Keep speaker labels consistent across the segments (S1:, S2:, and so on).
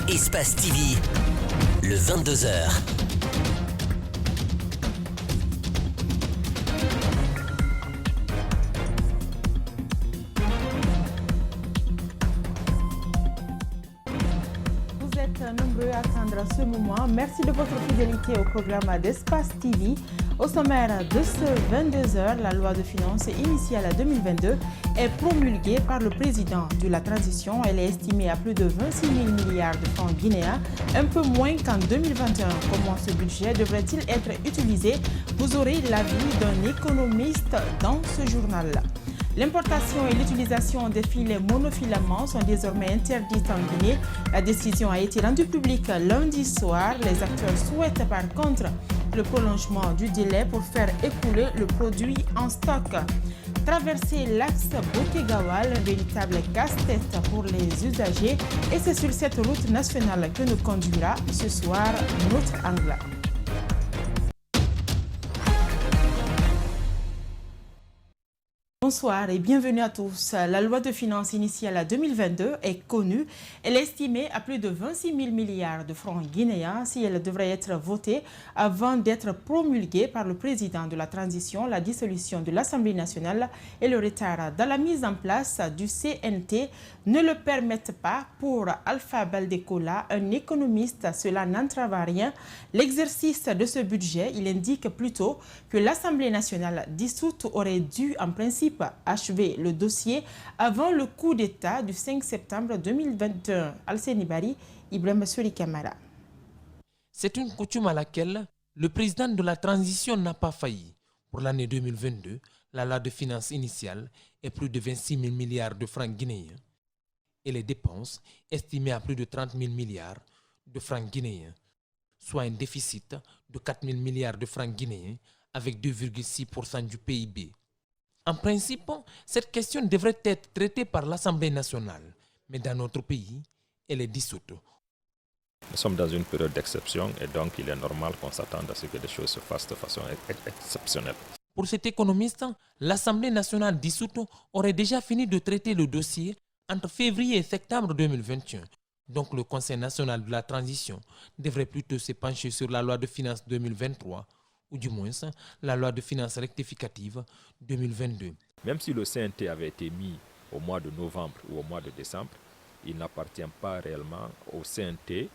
S1: Espace TV, le 22h.
S2: Vous êtes nombreux à attendre ce moment. Merci de votre fidélité au programme d'Espace TV. Au sommaire de ce 22h, la loi de finances initiale 2022 est promulguée par le président de la transition. Elle est estimée à plus de 26 000 milliards de francs guinéens, un peu moins qu'en 2021. Comment ce budget devrait-il être utilisé? Vous aurez l'avis d'un économiste dans ce journal. L'importation et l'utilisation des filets monofilaments sont désormais interdites en Guinée. La décision a été rendue publique lundi soir. Les acteurs souhaitent par contre le prolongement du délai pour faire écouler le produit en stock. Traverser l'axe Boké-Gawal, un véritable casse-tête pour les usagers. Et c'est sur cette route nationale que nous conduira ce soir notre angle. Bonsoir et bienvenue à tous. La loi de finances initiale 2022 est connue. Elle est estimée à plus de 26 000 milliards de francs guinéens. Si elle devrait être votée avant d'être promulguée par le président de la transition, la dissolution de l'Assemblée nationale et le retard dans la mise en place du CNT ne le permettent pas. Pour Alpha Baldekola, un économiste, cela n'entrave à rien. L'exercice de ce budget, il indique plutôt que l'Assemblée nationale dissoute aurait dû en principe achever le dossier avant le coup d'État du 5 septembre 2021. Alseni Bari, Ibrahim Souri Kamara.
S3: C'est une coutume à laquelle le président de la transition n'a pas failli. Pour l'année 2022, la loi de finances initiale est plus de 26 000 milliards de francs guinéens et les dépenses estimées à plus de 30 000 milliards de francs guinéens, soit un déficit de 4 000 milliards de francs guinéens avec 2,6% du PIB. En principe, cette question devrait être traitée par l'Assemblée nationale, mais dans notre pays, elle est dissoute.
S4: Nous sommes dans une période d'exception et donc il est normal qu'on s'attende à ce que les choses se fassent de façon exceptionnelle.
S3: Pour cet économiste, l'Assemblée nationale dissoute aurait déjà fini de traiter le dossier entre février et septembre 2021. Donc le Conseil national de la transition devrait plutôt se pencher sur la loi de finances 2023 ou du moins la loi de finances rectificative 2022.
S4: Même si le CNT avait été mis au mois de novembre ou au mois de décembre, il n'appartient pas réellement au CNT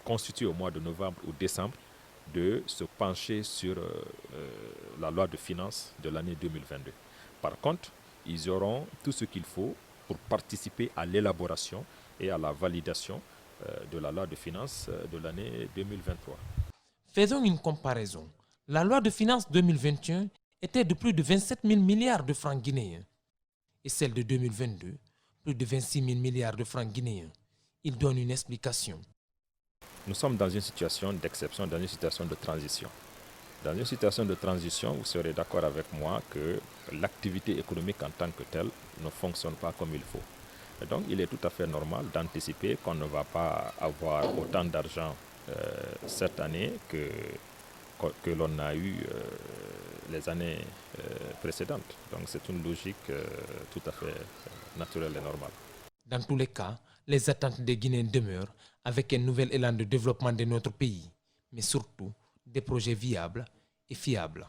S4: constitué au mois de novembre ou décembre de se pencher sur la loi de finances de l'année 2022. Par contre, ils auront tout ce qu'il faut pour participer à l'élaboration et à la validation de la loi de finances de l'année 2023.
S3: Faisons une comparaison. La loi de finances 2021 était de plus de 27 000 milliards de francs guinéens et celle de 2022, plus de 26 000 milliards de francs guinéens. Il donne une explication.
S4: Nous sommes dans une situation d'exception, dans une situation de transition. Dans une situation de transition, vous serez d'accord avec moi que l'activité économique en tant que telle ne fonctionne pas comme il faut. Et donc, il est tout à fait normal d'anticiper qu'on ne va pas avoir autant d'argent cette année que l'on a eu les années précédentes. Donc c'est une logique tout à fait naturelle et normale.
S3: Dans tous les cas, les attentes des Guinéens demeurent avec un nouvel élan de développement de notre pays, mais surtout des projets viables et fiables.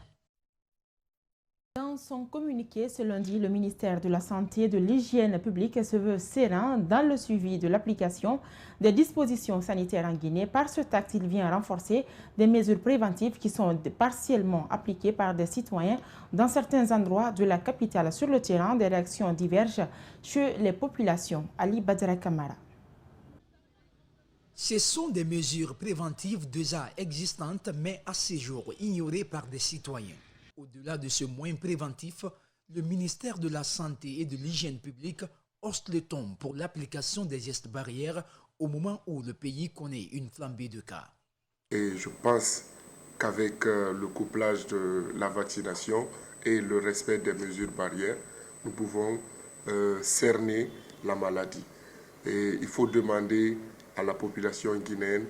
S2: Dans son communiqué ce lundi, le ministère de la Santé et de l'Hygiène publique se veut serein dans le suivi de l'application des dispositions sanitaires en Guinée. Par ce acte, il vient renforcer des mesures préventives qui sont partiellement appliquées par des citoyens dans certains endroits de la capitale. Sur le terrain, des réactions divergent chez les populations. Ali Badra Kamara.
S5: Ce sont des mesures préventives déjà existantes mais à ce jour ignorées par des citoyens. Au-delà de ce moyen préventif, le ministère de la Santé et de l'Hygiène publique hausse le ton pour l'application des gestes barrières au moment où le pays connaît une flambée de cas.
S6: Et je pense qu'avec le couplage de la vaccination et le respect des mesures barrières, nous pouvons cerner la maladie. Et il faut demander à la population guinéenne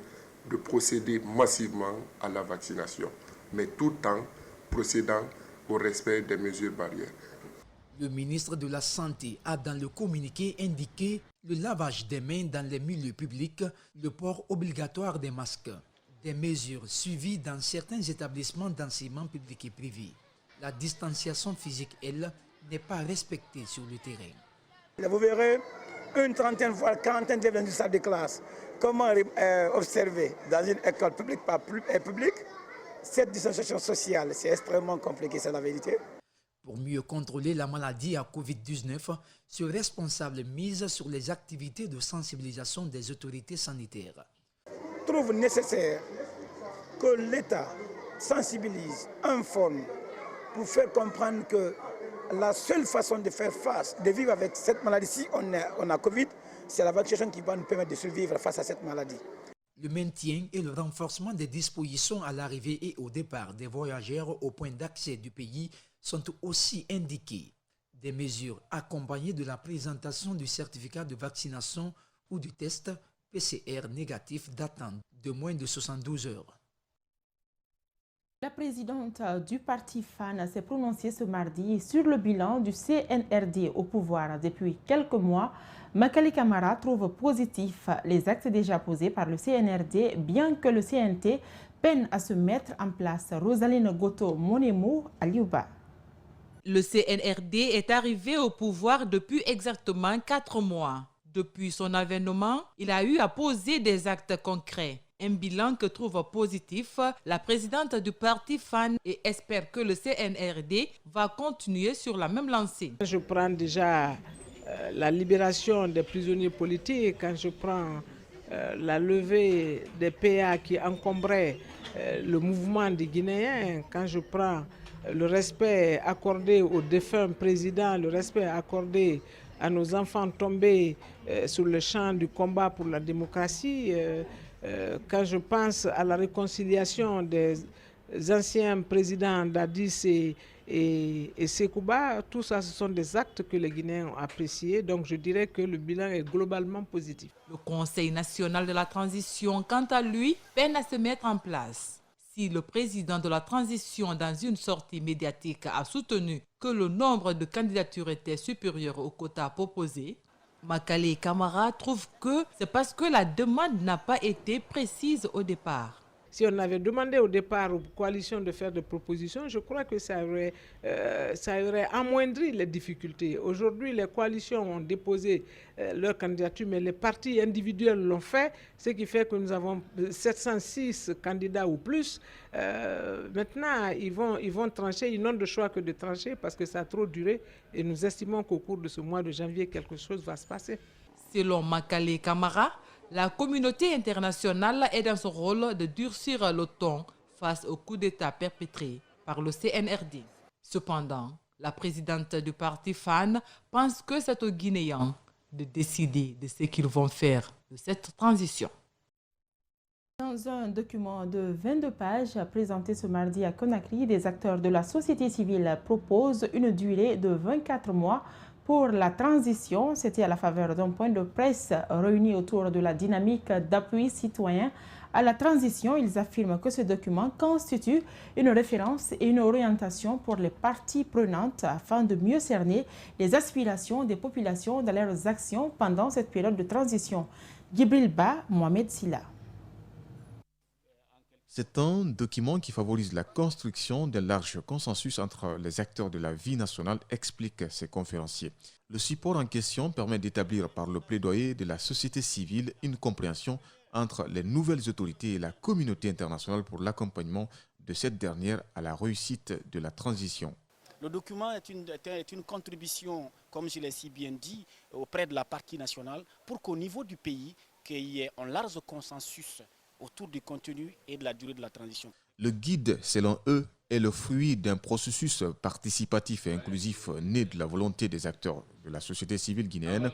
S6: de procéder massivement à la vaccination, mais tout en procédant au respect des mesures barrières.
S5: Le ministre de la Santé a dans le communiqué indiqué le lavage des mains dans les milieux publics, le port obligatoire des masques, des mesures suivies dans certains établissements d'enseignement public et privé. La distanciation physique, elle, n'est pas respectée sur le terrain.
S7: Vous verrez une trentaine, voire quarantaine de dans une salle de classe. Comment observer dans une école publique cette distanciation sociale? C'est extrêmement compliqué, c'est la vérité.
S5: Pour mieux contrôler la maladie à Covid-19, ce responsable mise sur les activités de sensibilisation des autorités sanitaires.
S7: Trouve nécessaire que l'État sensibilise, informe, pour faire comprendre que la seule façon de faire face, de vivre avec cette maladie, si on a Covid, c'est la vaccination qui va nous permettre de survivre face à cette maladie.
S5: Le maintien et le renforcement des dispositions à l'arrivée et au départ des voyageurs au point d'accès du pays sont aussi indiqués. Des mesures accompagnées de la présentation du certificat de vaccination ou du test PCR négatif datant de moins de 72 heures.
S2: La présidente du parti FAN s'est prononcée ce mardi sur le bilan du CNRD au pouvoir depuis quelques mois. Makali Camara trouve positif les actes déjà posés par le CNRD, bien que le CNT peine à se mettre en place. Rosaline Goto-Monemo à Liuba.
S8: Le CNRD est arrivé au pouvoir depuis exactement 4 mois. Depuis son avènement, il a eu à poser des actes concrets. Un bilan que trouve positif la présidente du parti FAN et espère que le CNRD va continuer sur la même lancée.
S9: Je prends déjà la libération des prisonniers politiques, quand je prends la levée des PA qui encombraient le mouvement des Guinéens, quand je prends le respect accordé aux défunts présidents, le respect accordé à nos enfants tombés sur le champ du combat pour la démocratie, quand je pense à la réconciliation des anciens présidents Dadis et Sekouba, tout ça, ce sont des actes que les Guinéens ont appréciés. Donc je dirais que le bilan est globalement positif.
S8: Le Conseil national de la transition, quant à lui, peine à se mettre en place. Si le président de la transition, dans une sortie médiatique, a soutenu que le nombre de candidatures était supérieur au quota proposé, Makali Camara trouve que c'est parce que la demande n'a pas été précise au départ.
S9: Si on avait demandé au départ aux coalitions de faire des propositions, je crois que ça aurait amoindri les difficultés. Aujourd'hui, les coalitions ont déposé leur candidature, mais les partis individuels l'ont fait, ce qui fait que nous avons 706 candidats ou plus. Maintenant, ils vont trancher, ils n'ont de choix que de trancher parce que ça a trop duré et nous estimons qu'au cours de ce mois de janvier, quelque chose va se passer.
S8: Selon Makali Camara, la communauté internationale est dans son rôle de durcir le ton face au coup d'État perpétré par le CNRD. Cependant, la présidente du parti FAN pense que c'est aux Guinéens de décider de ce qu'ils vont faire de cette transition.
S2: Dans un document de 22 pages présenté ce mardi à Conakry, des acteurs de la société civile proposent une durée de 24 mois pour la transition. C'était à la faveur d'un point de presse réuni autour de la dynamique d'appui citoyen à la transition. Ils affirment que ce document constitue une référence et une orientation pour les parties prenantes afin de mieux cerner les aspirations des populations dans leurs actions pendant cette période de transition. Gibril Ba, Mohamed Silla.
S10: C'est un document qui favorise la construction d'un large consensus entre les acteurs de la vie nationale, expliquent ces conférenciers. Le support en question permet d'établir par le plaidoyer de la société civile une compréhension entre les nouvelles autorités et la communauté internationale pour l'accompagnement de cette dernière à la réussite de la transition.
S11: Le document est une contribution, comme je l'ai si bien dit, auprès de la partie nationale pour qu'au niveau du pays, qu'il y ait un large consensus autour du contenu et de la durée de la transition.
S10: Le guide, selon eux, est le fruit d'un processus participatif et inclusif né de la volonté des acteurs de la société civile guinéenne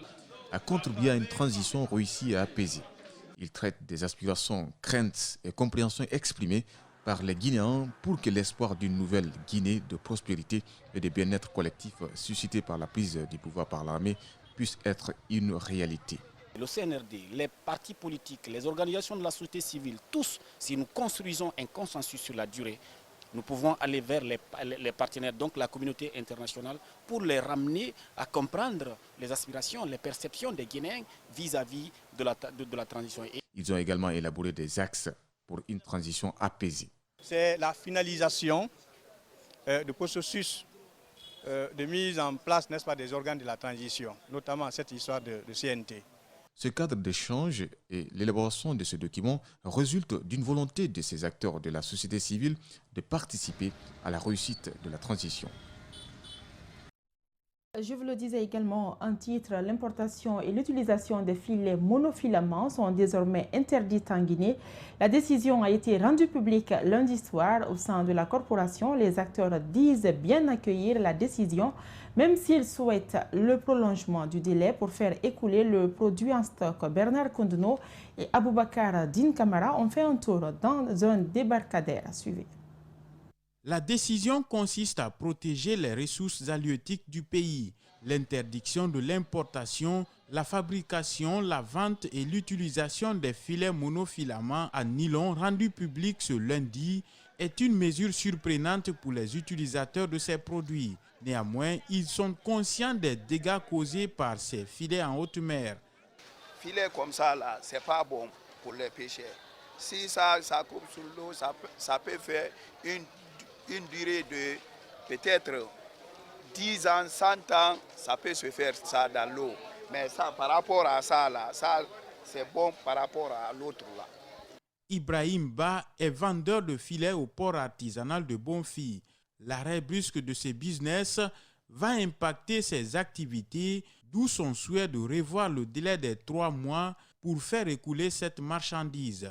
S10: à contribuer à une transition réussie et apaisée. Il traite des aspirations, craintes et compréhensions exprimées par les Guinéens pour que l'espoir d'une nouvelle Guinée de prospérité et de bien-être collectif suscité par la prise du pouvoir par l'armée puisse être une réalité.
S11: Le CNRD, les partis politiques, les organisations de la société civile, tous, si nous construisons un consensus sur la durée, nous pouvons aller vers les partenaires, donc la communauté internationale, pour les ramener à comprendre les aspirations, les perceptions des Guinéens vis-à-vis de la transition.
S10: Ils ont également élaboré des axes pour une transition apaisée.
S12: C'est la finalisation du processus de mise en place, n'est-ce pas, des organes de la transition, notamment cette histoire de CNT.
S10: Ce cadre d'échange et l'élaboration de ce document résultent d'une volonté de ces acteurs de la société civile de participer à la réussite de la transition.
S2: Je vous le disais également en titre, l'importation et l'utilisation des filets monofilaments sont désormais interdites en Guinée. La décision a été rendue publique lundi soir au sein de la corporation. Les acteurs disent bien accueillir la décision, même s'ils souhaitent le prolongement du délai pour faire écouler le produit en stock. Bernard Koundouno et Aboubakar Din Kamara ont fait un tour dans un débarcadère. Suivez.
S13: La décision consiste à protéger les ressources halieutiques du pays. L'interdiction de l'importation, la fabrication, la vente et l'utilisation des filets monofilaments à nylon rendus publics ce lundi est une mesure surprenante pour les utilisateurs de ces produits. Néanmoins, ils sont conscients des dégâts causés par ces filets en haute mer.
S14: Filets comme ça, là, c'est pas bon pour les pêcheurs. Si ça coupe sous l'eau, ça peut faire une durée de peut-être 10 ans, 100 ans, ça peut se faire ça dans l'eau. Mais ça, par rapport à ça, là, ça c'est bon par rapport à l'autre là.
S13: Ibrahim Ba est vendeur de filets au port artisanal de Bonfille. L'arrêt brusque de ce business va impacter ses activités, d'où son souhait de revoir le délai des 3 mois pour faire écouler cette marchandise.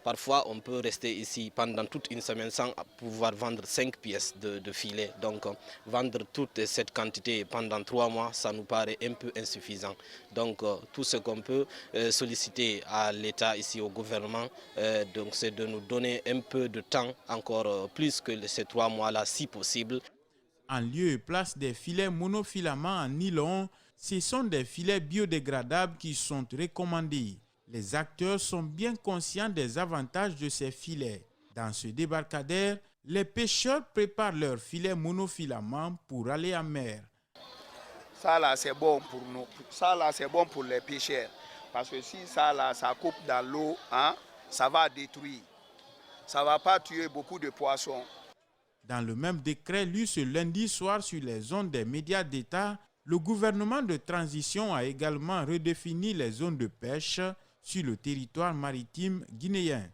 S15: Parfois, on peut rester ici pendant toute une semaine sans pouvoir vendre 5 pièces de filet. Donc, vendre toute cette quantité pendant 3 mois, ça nous paraît un peu insuffisant. Donc, tout ce qu'on peut solliciter à l'État, ici au gouvernement, c'est de nous donner un peu de temps, encore plus que ces 3 mois-là, si possible.
S13: En lieu et place des filets monofilaments en nylon, ce sont des filets biodégradables qui sont recommandés. Les acteurs sont bien conscients des avantages de ces filets. Dans ce débarcadère, les pêcheurs préparent leurs filets monofilaments pour aller en mer.
S14: Ça là, c'est bon pour nous. Ça là, c'est bon pour les pêcheurs. Parce que si ça là, ça coupe dans l'eau, hein, ça va détruire. Ça ne va pas tuer beaucoup de poissons.
S13: Dans le même décret lu ce lundi soir sur les ondes des médias d'État, le gouvernement de transition a également redéfini les zones de pêche sur le territoire maritime guinéen.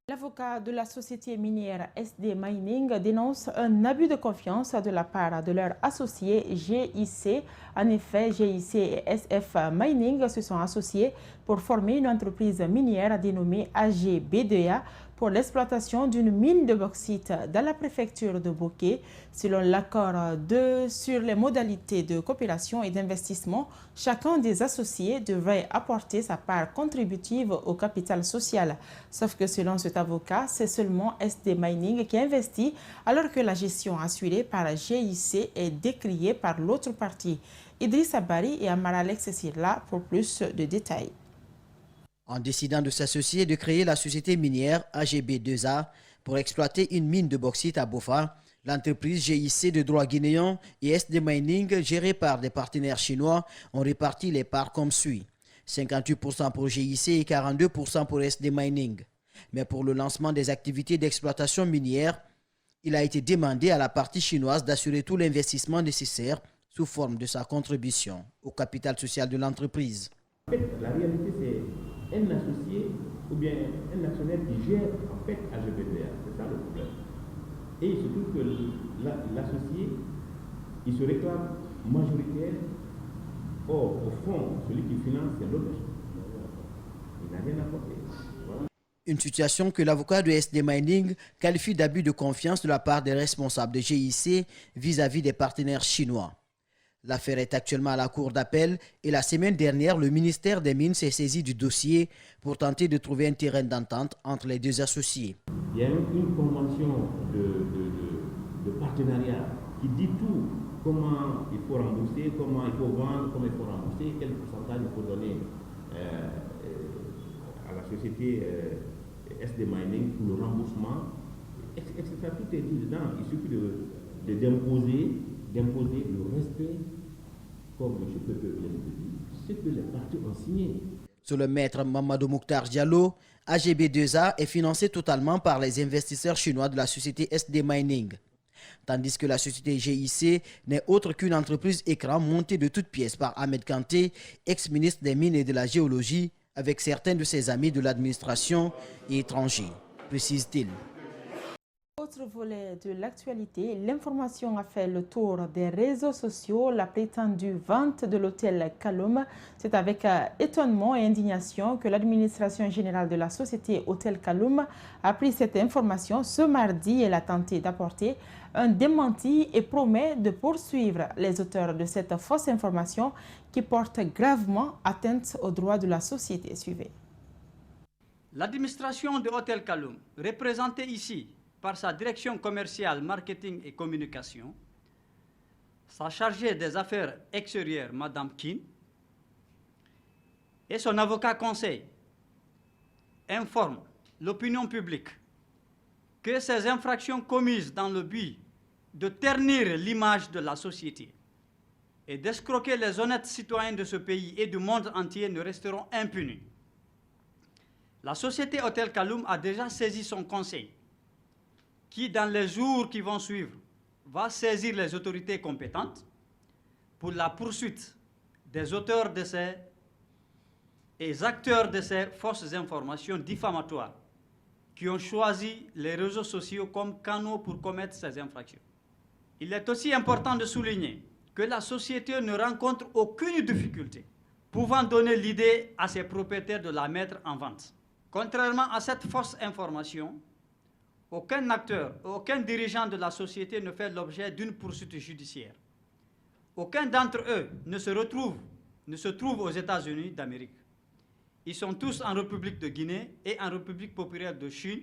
S2: L'avocat de la société minière SD Mining dénonce un abus de confiance de la part de leur associé GIC. En effet, GIC et SF Mining se sont associés pour former une entreprise minière dénommée AGB2A pour l'exploitation d'une mine de bauxite dans la préfecture de Boké. Selon l'accord sur les modalités de coopération et d'investissement, chacun des associés devrait apporter sa part contributive au capital social. Sauf que selon cet avocat, c'est seulement SD Mining qui investit, alors que la gestion assurée par GIC est décriée par l'autre partie. Idrissa Bari et Amara Alex Sirla pour plus de détails.
S16: En décidant de s'associer et de créer la société minière AGB2A pour exploiter une mine de bauxite à Bofa, l'entreprise GIC de droit guinéen et SD Mining, gérée par des partenaires chinois, ont réparti les parts comme suit. 58% pour GIC et 42% pour SD Mining. Mais pour le lancement des activités d'exploitation minière, il a été demandé à la partie chinoise d'assurer tout l'investissement nécessaire sous forme de sa contribution au capital social de l'entreprise.
S17: En fait, la réalité, c'est un associé ou bien un actionnaire qui gère en fait AGB2A. C'est ça le problème. Et il se trouve que l'associé, il se réclame majoritaire. Or, au fond, celui qui finance, c'est l'autre. Il n'a rien apporté. Voilà.
S16: Une situation que l'avocat de SD Mining qualifie d'abus de confiance de la part des responsables de GIC vis-à-vis des partenaires chinois. L'affaire est actuellement à la cour d'appel et la semaine dernière, le ministère des Mines s'est saisi du dossier pour tenter de trouver un terrain d'entente entre les deux associés.
S17: Il y a une convention de partenariat qui dit tout, comment il faut rembourser, comment il faut vendre, comment il faut rembourser, quel pourcentage il faut donner à la société SD Mining pour le remboursement, etc. Tout est dit dedans. Il suffit d'imposer le respect, comme M. Pepe vient de dire, ce que les partis ont signé.
S16: Sur le maître Mamadou Mouktar Diallo, AGB2A est financé totalement par les investisseurs chinois de la société SD Mining. Tandis que la société GIC n'est autre qu'une entreprise écran montée de toutes pièces par Ahmed Kanté, ex-ministre des Mines et de la Géologie, avec certains de ses amis de l'administration et étrangers, précise-t-il.
S2: Autre volet de l'actualité, l'information a fait le tour des réseaux sociaux. La prétendue vente de l'hôtel Kaloum, c'est avec étonnement et indignation que l'administration générale de la société Hôtel Kaloum a pris cette information ce mardi. Elle a tenté d'apporter un démenti et promet de poursuivre les auteurs de cette fausse information qui porte gravement atteinte aux droits de la société. Suivez.
S18: L'administration de Hôtel Kaloum, représentée ici par sa direction commerciale, marketing et communication, sa chargée des affaires extérieures, Mme Kin, et son avocat conseil, informent l'opinion publique que ces infractions commises dans le but de ternir l'image de la société et d'escroquer les honnêtes citoyens de ce pays et du monde entier ne resteront impunis. La société Hôtel Kaloum a déjà saisi son conseil, qui, dans les jours qui vont suivre, va saisir les autorités compétentes pour la poursuite des auteurs de ces et acteurs de ces fausses informations diffamatoires qui ont choisi les réseaux sociaux comme canaux pour commettre ces infractions. Il est aussi important de souligner que la société ne rencontre aucune difficulté pouvant donner l'idée à ses propriétaires de la mettre en vente. Contrairement à cette fausse information, aucun acteur, aucun dirigeant de la société ne fait l'objet d'une poursuite judiciaire. Aucun d'entre eux ne se trouve aux États-Unis d'Amérique. Ils sont tous en République de Guinée et en République populaire de Chine.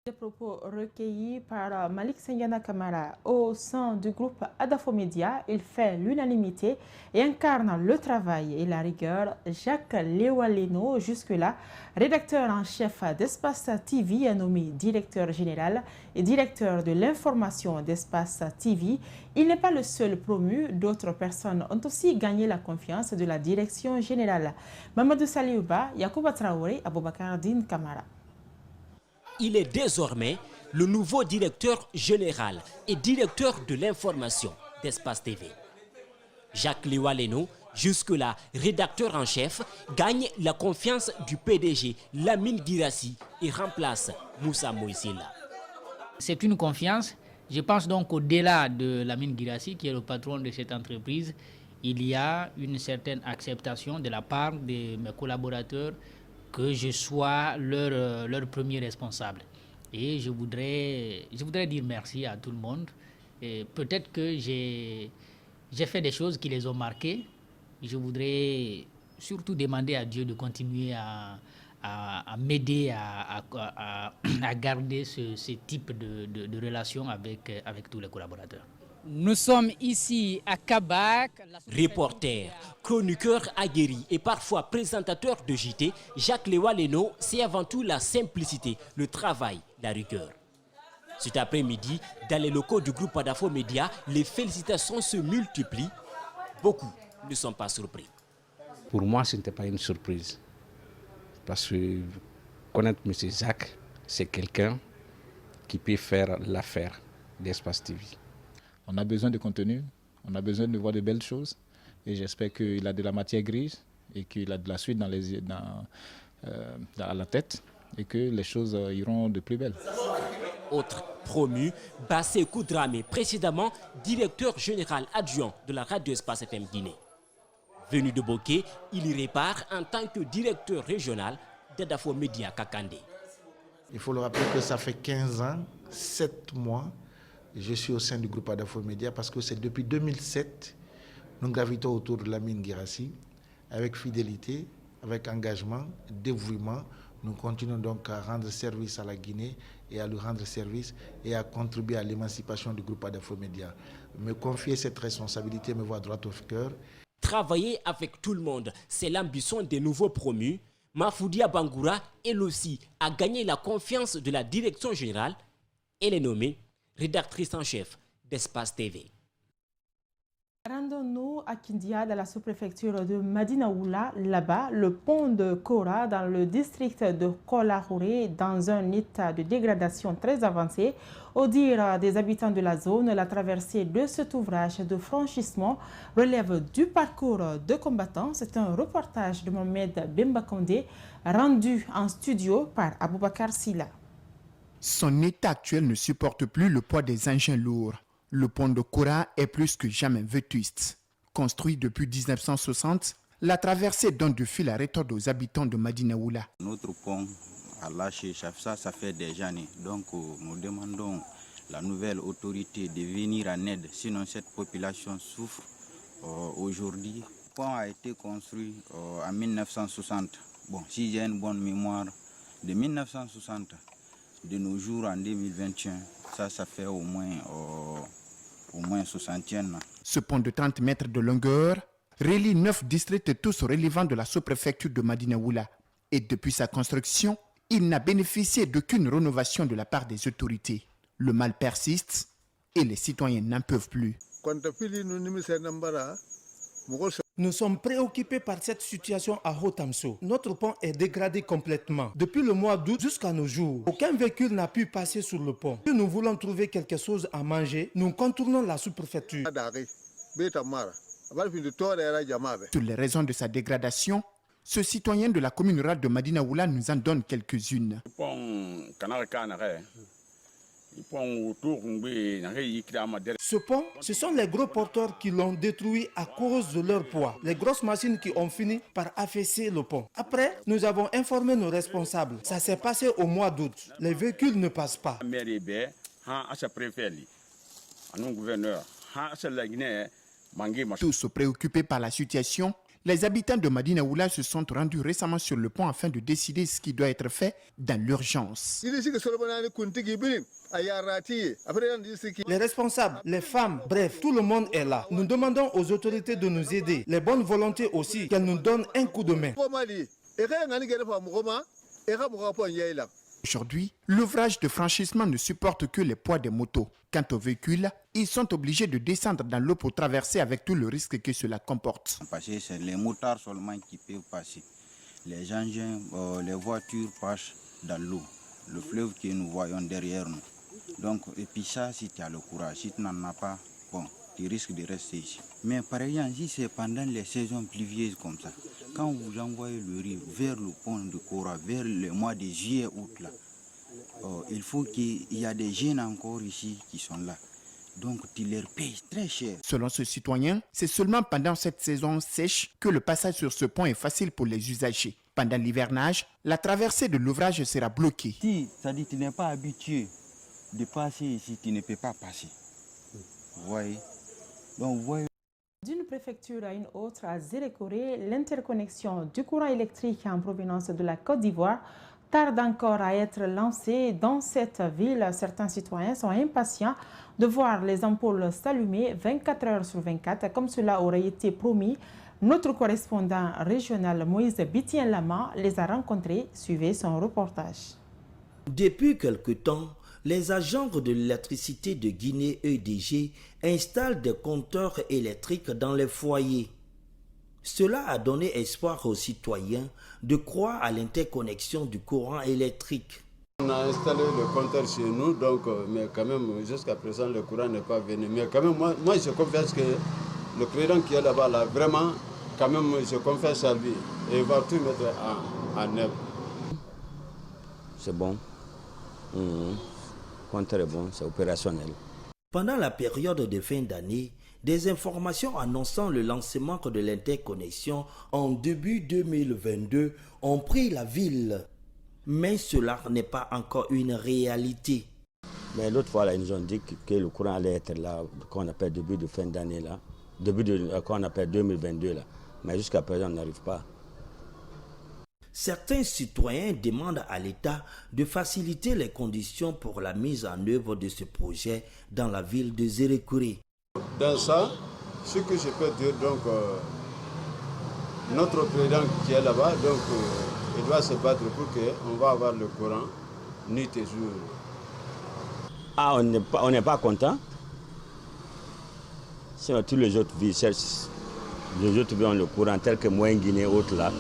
S2: Des propos recueillis par Malik Senghana Kamara au sein du groupe Adafo Média. Il fait l'unanimité et incarne le travail et la rigueur. Jacques Lewaleno, jusque-là rédacteur en chef d'Espace TV, est nommé directeur général et directeur de l'information d'Espace TV. Il n'est pas le seul promu. D'autres personnes ont aussi gagné la confiance de la direction générale. Mamadou Saliouba, Yacouba Traoré, Aboubakar Din Kamara.
S1: Il est désormais le nouveau directeur général et directeur de l'information d'Espace TV. Jacques Lewaleno, jusque-là rédacteur en chef, gagne la confiance du PDG Lamine Guirassi et remplace Moussa Moïsila.
S19: C'est une confiance. Je pense donc au-delà de Lamine Guirassi, qui est le patron de cette entreprise, il y a une certaine acceptation de la part de mes collaborateurs que je sois leur premier responsable. Et je voudrais dire merci à tout le monde. Peut-être que j'ai fait des choses qui les ont marqués. Je voudrais surtout demander à Dieu de continuer à m'aider à garder ce type de relation avec tous les collaborateurs.
S20: Nous sommes ici à Kabak.
S1: Reporter, chroniqueur aguerri et parfois présentateur de JT, Jacques Lewaleno, c'est avant tout la simplicité, le travail, la rigueur. Cet après-midi, dans les locaux du groupe Adafo Média, les félicitations se multiplient. Beaucoup ne sont pas surpris.
S21: Pour moi, ce n'était pas une surprise. Parce que connaître M. Jacques, c'est quelqu'un qui peut faire l'affaire d'Espace TV.
S22: On a besoin de contenu, on a besoin de voir de belles choses et j'espère qu'il a de la matière grise et qu'il a de la suite à la tête et que les choses iront de plus belle.
S1: Autre promu, Bassé Koudrame, précédemment directeur général adjoint de la radio Espace FM Guinée. Venu de Boké, il y répare en tant que directeur régional d'Adafo Média Kakandé.
S23: Il faut le rappeler que ça fait 15 ans, 7 mois, je suis au sein du groupe Adafo Média parce que c'est depuis 2007, nous gravitons autour de Lamine Guirassi avec fidélité, avec engagement, dévouement. Nous continuons donc à rendre service à la Guinée et à lui rendre service et à contribuer à l'émancipation du groupe Adafo Média. Me confier cette responsabilité me voit droit au cœur.
S1: Travailler avec tout le monde, c'est l'ambition des nouveaux promus. Mafoudia Bangoura, elle aussi, a gagné la confiance de la direction générale. Elle est nommée rédactrice en chef d'Espace TV.
S2: Rendons-nous à Kindia, dans la sous-préfecture de Madinaoula. Là-bas, le pont de Kora, dans le district de Kolahouré, dans un état de dégradation très avancé. Au dire des habitants de la zone, la traversée de cet ouvrage de franchissement relève du parcours de combattants. C'est un reportage de Mohamed Bembakonde, rendu en studio par Aboubakar Silla.
S3: Son état actuel ne supporte plus le poids des engins lourds. Le pont de Kora est plus que jamais vétuste. Construit depuis 1960, la traversée donne du fil à retordre aux habitants de Madinaoula.
S4: Notre pont a lâché, ça fait des années. Donc nous demandons à la nouvelle autorité de venir en aide, sinon cette population souffre. Aujourd'hui, le pont a été construit en 1960. Bon, si j'ai une bonne mémoire, de 1960, de nos jours en 2021, ça fait au moins 60 ans.
S3: Ce pont de 30 mètres de longueur relie 9 districts tous relevant de la sous-préfecture de Madinaoula. Et depuis sa construction, il n'a bénéficié d'aucune rénovation de la part des autorités. Le mal persiste et les citoyens n'en peuvent plus.
S6: Nous sommes préoccupés par cette situation à Hotamso. Notre pont est dégradé complètement. Depuis le mois d'août jusqu'à nos jours, aucun véhicule n'a pu passer sur le pont. Si nous voulons trouver quelque chose à manger, nous contournons la sous-préfecture.
S3: Sur les raisons de sa dégradation, ce citoyen de la commune rurale de Madinaoula nous en donne quelques-unes.
S6: Ce pont, ce sont les gros porteurs qui l'ont détruit à cause de leur poids. Les grosses machines qui ont fini par affaisser le pont. Après, nous avons informé nos responsables. Ça s'est passé au mois d'août. Les véhicules ne passent pas.
S3: Tous préoccupés par la situation, les habitants de Madinaoula se sont rendus récemment sur le pont afin de décider ce qui doit être fait dans l'urgence.
S6: Les responsables, les femmes, bref, tout le monde est là. Nous demandons aux autorités de nous aider. Les bonnes volontés aussi, qu'elles nous donnent un coup de main.
S3: Aujourd'hui, l'ouvrage de franchissement ne supporte que les poids des motos. Quant aux véhicules, ils sont obligés de descendre dans l'eau pour traverser avec tout le risque que cela comporte.
S4: Parce que c'est les motards seulement qui peuvent passer. Les engins, les voitures passent dans l'eau, le fleuve que nous voyons derrière nous. Donc, et puis ça, si tu as le courage, si tu n'en as pas, bon, tu risques de rester ici. Mais par exemple, si c'est pendant les saisons pluvieuses comme ça, quand vous envoyez le riz vers le pont de Kora, vers le mois de juillet, août, là, il faut qu'il y a des jeunes encore ici qui sont là. Donc tu leur payes très cher.
S3: Selon ce citoyen, c'est seulement pendant cette saison sèche que le passage sur ce pont est facile pour les usagers. Pendant l'hivernage, la traversée de l'ouvrage sera bloquée.
S4: Si ça dit tu n'es pas habitué de passer ici, tu ne peux pas passer. Vous voyez? Donc, vous voyez.
S2: D'une préfecture à une autre, à Zérékoré, l'interconnexion du courant électrique en provenance de la Côte d'Ivoire tarde encore à être lancée dans cette ville. Certains citoyens sont impatients de voir les ampoules s'allumer 24 heures sur 24, comme cela aurait été promis. Notre correspondant régional Moïse Bitien-Lama les a rencontrés. Suivez son reportage.
S24: Depuis quelque temps, les agents de l'électricité de Guinée EDG installent des compteurs électriques dans les foyers. Cela a donné espoir aux citoyens de croire à l'interconnexion du courant électrique.
S25: On a installé le compteur chez nous, donc, mais quand même, jusqu'à présent, le courant n'est pas venu. Mais quand même, moi je confesse que le président qui est là-bas, là, vraiment, quand même, je confesse à lui et il va tout mettre en œuvre.
S21: C'est bon. Le compteur est bon, c'est opérationnel.
S24: Pendant la période de fin d'année, des informations annonçant le lancement de l'interconnexion en début 2022 ont pris la ville. Mais cela n'est pas encore une réalité.
S21: Mais l'autre fois, là, ils nous ont dit que le courant allait être là, qu'on appelle début de fin d'année, là, début de qu'on appelle 2022. Là. Mais jusqu'à présent, on n'arrive pas.
S24: Certains citoyens demandent à l'État de faciliter les conditions pour la mise en œuvre de ce projet dans la ville de Zérékoré.
S25: Dans ça, ce que je peux dire, donc, notre président qui est là-bas, donc, il doit se battre pour qu'on va avoir le courant nuit et jour.
S5: Ah, on n'est pas content. Sinon, tous les autres vies cherchent. Les autres vies ont le courant, tel que moi, Guinée, autres là.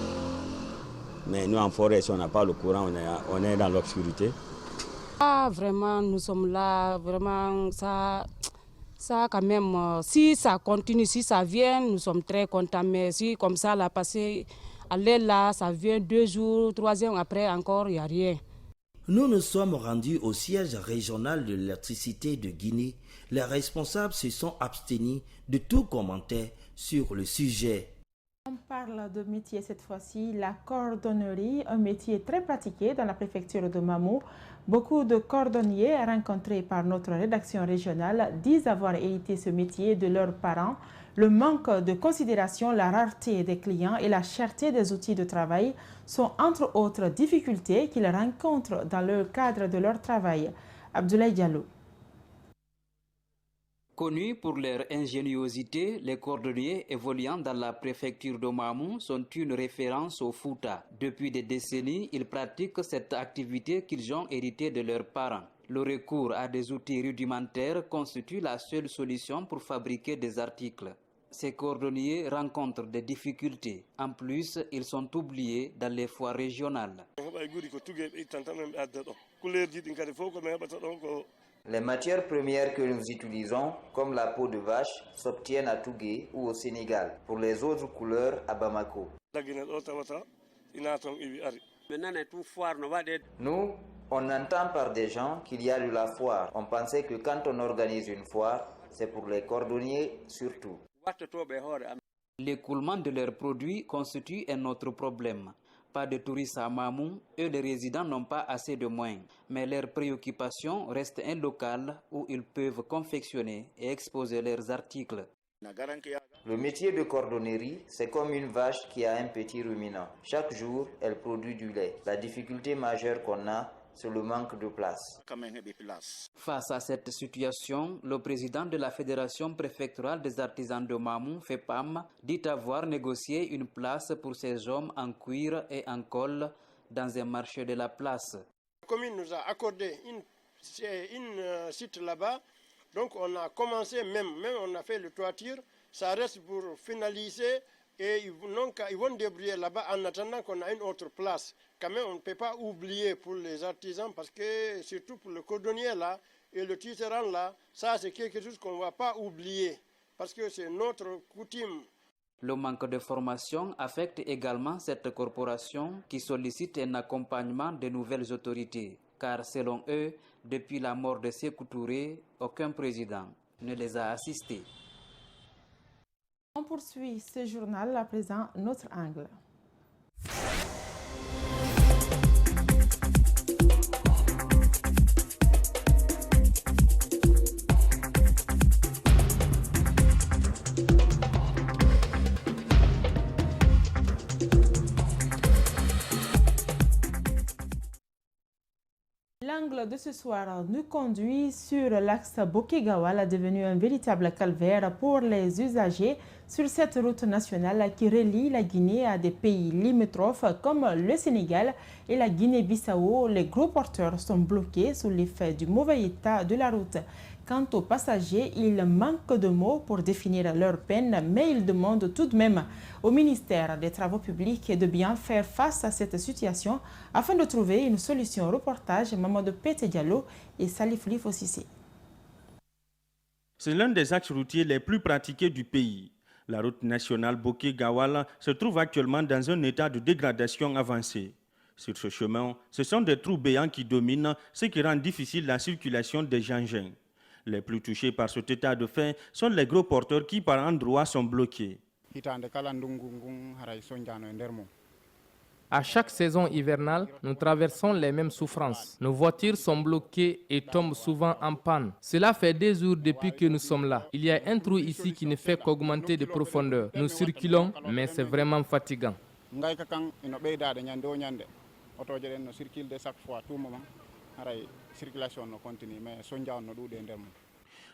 S5: Mais nous, en forêt, si on n'a pas le courant, on est dans l'obscurité.
S7: Ah, vraiment, nous sommes là, vraiment, ça quand même, si ça continue, si ça vient, nous sommes très contents. Mais si comme ça, là, passé, aller là, ça vient 2 jours, 3 jours après, encore, il n'y a rien.
S24: Nous nous sommes rendus au siège régional de l'électricité de Guinée. Les responsables se sont abstenus de tout commentaire sur le sujet.
S2: On parle de métier cette fois-ci, la cordonnerie, un métier très pratiqué dans la préfecture de Mamou. Beaucoup de cordonniers rencontrés par notre rédaction régionale disent avoir hérité ce métier de leurs parents. Le manque de considération, la rareté des clients et la cherté des outils de travail sont entre autres difficultés qu'ils rencontrent dans le cadre de leur travail. Abdoulaye Diallo.
S8: Connus pour leur ingéniosité, les cordonniers évoluant dans la préfecture de Mamou sont une référence au Fouta. Depuis des décennies, ils pratiquent cette activité qu'ils ont héritée de leurs parents. Le recours à des outils rudimentaires constitue la seule solution pour fabriquer des articles. Ces cordonniers rencontrent des difficultés. En plus, ils sont oubliés dans les foires régionales. Les matières premières que nous utilisons, comme la peau de vache, s'obtiennent à Tougué ou au Sénégal. Pour les autres couleurs, à Bamako. Nous, on entend par des gens qu'il y a de la foire. On pensait que quand on organise une foire, c'est pour les cordonniers surtout. L'écoulement de leurs produits constitue un autre problème. Pas de touristes à Mamou, eux les résidents n'ont pas assez de moyens. Mais leur préoccupation reste un local où ils peuvent confectionner et exposer leurs articles. Le métier de cordonnerie, c'est comme une vache qui a un petit ruminant. Chaque jour, elle produit du lait. La difficulté majeure qu'on a, c'est le manque de place. Face à cette situation, le président de la Fédération préfectorale des artisans de Mamou, FEPAM, dit avoir négocié une place pour ces hommes en cuir et en colle dans un marché de la place.
S9: La commune nous a accordé une site là-bas, donc on a commencé même on a fait le toiture, ça reste pour finaliser et ils vont débrouiller là-bas en attendant qu'on a une autre place. Quand même, on ne peut pas oublier pour les artisans parce que surtout pour le cordonnier là et le tisserand là, ça c'est quelque chose qu'on ne va pas oublier parce que c'est notre coutume.
S8: Le manque de formation affecte également cette corporation qui sollicite un accompagnement des nouvelles autorités. Car selon eux, depuis la mort de Sékou Touré, aucun président ne les a assistés.
S2: On poursuit ce journal à présent, notre angle. L'angle de ce soir nous conduit sur l'axe Boké-Gawal, devenu un véritable calvaire pour les usagers sur cette route nationale qui relie la Guinée à des pays limitrophes comme le Sénégal et la Guinée-Bissau. Les gros porteurs sont bloqués sous l'effet du mauvais état de la route. Quant aux passagers, ils manquent de mots pour définir leur peine, mais ils demandent tout de même au ministère des Travaux publics de bien faire face à cette situation afin de trouver une solution. Reportage Mamadou Pete Diallo et Salif Lifo Sissé.
S11: C'est l'un des axes routiers les plus pratiqués du pays. La route nationale Boké-Gawal se trouve actuellement dans un état de dégradation avancée. Sur ce chemin, ce sont des trous béants qui dominent, ce qui rend difficile la circulation des engins. Les plus touchés par cet état de fait sont les gros porteurs qui par endroits sont bloqués.
S26: À chaque saison hivernale, nous traversons les mêmes souffrances. Nos voitures sont bloquées et tombent souvent en panne. Cela fait des jours depuis que nous sommes là. Il y a un trou ici qui ne fait qu'augmenter de profondeur. Nous circulons, mais c'est vraiment fatigant.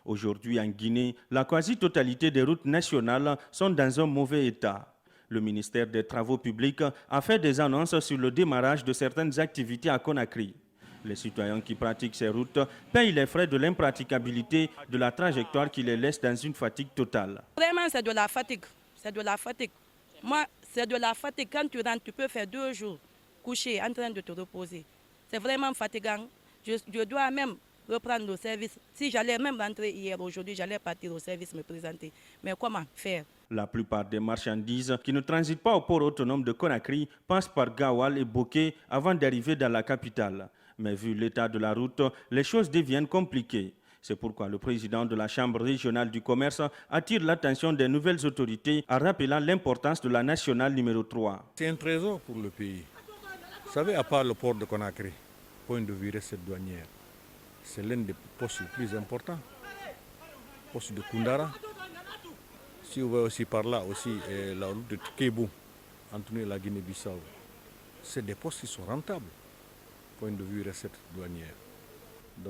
S11: Aujourd'hui en Guinée, la quasi-totalité des routes nationales sont dans un mauvais état. Le ministère des Travaux publics a fait des annonces sur le démarrage de certaines activités à Conakry. Les citoyens qui pratiquent ces routes payent les frais de l'impraticabilité de la trajectoire qui les laisse dans une fatigue totale.
S10: Vraiment, c'est de la fatigue. C'est de la fatigue. Moi, c'est de la fatigue. Quand tu rentres, tu peux faire 2 jours couché en train de te reposer. C'est vraiment fatigant. Je dois même reprendre le service. Si j'allais même rentrer hier, aujourd'hui, j'allais partir au service me présenter. Mais comment faire?
S11: La plupart des marchandises qui ne transitent pas au port autonome de Conakry passent par Gawal et Boké avant d'arriver dans la capitale. Mais vu l'état de la route, les choses deviennent compliquées. C'est pourquoi le président de la Chambre régionale du commerce attire l'attention des nouvelles autorités en rappelant l'importance de la nationale numéro 3.
S12: C'est un trésor pour le pays. Vous savez, à part le port de Conakry, point de vue recette douanière, c'est l'un des postes les plus importants. Le poste de Koundara. Si on va aussi par là, aussi la route de Tukébou, entre nous et la Guinée-Bissau, c'est des postes qui sont rentables. Point de vue recette douanière.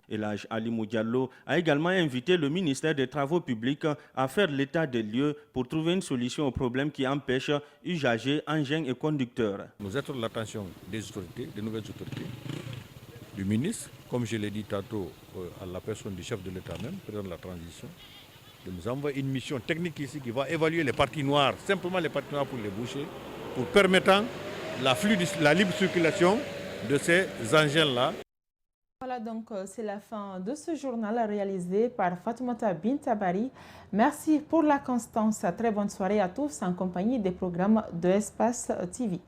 S11: Elhadj Ali Diallo a également invité le ministère des Travaux publics à faire l'état des lieux pour trouver une solution aux problèmes qui empêchent usagers, engins et conducteurs.
S12: Nous attirons l'attention des autorités, des nouvelles autorités, du ministre, comme je l'ai dit tantôt à la personne du chef de l'État même, président de la transition, de nous envoyer une mission technique ici qui va évaluer les parties noires, simplement les parties noires pour les boucher, pour permettre la libre circulation de ces engins-là.
S2: Voilà donc, c'est la fin de ce journal réalisé par Fatoumata Bintabari. Merci pour la constance. Très bonne soirée à tous en compagnie des programmes de Espace TV.